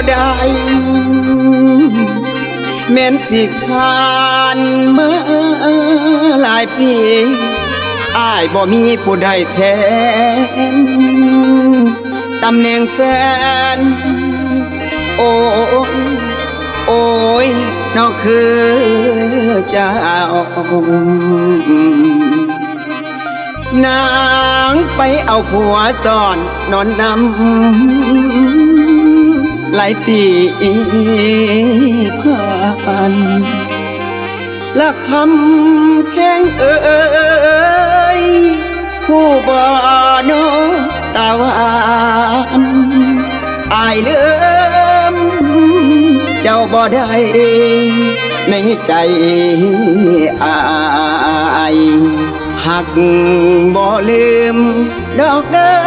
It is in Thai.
ได้แม้นสิผ่านมาหลายปีอ้ายบ่มีผู้ใดแทนตำแหน่งแฟนโอ้ยโอ้ยนอกคือเจ้านางไปเอาผัวซ่อนนอนนำหลายปีผ่านละคำเพลงผู้บ่โนตาหวานอายเลื่อมเจ้าบ่ได้ในใจอายหักบ่ลืมดอกเด้อ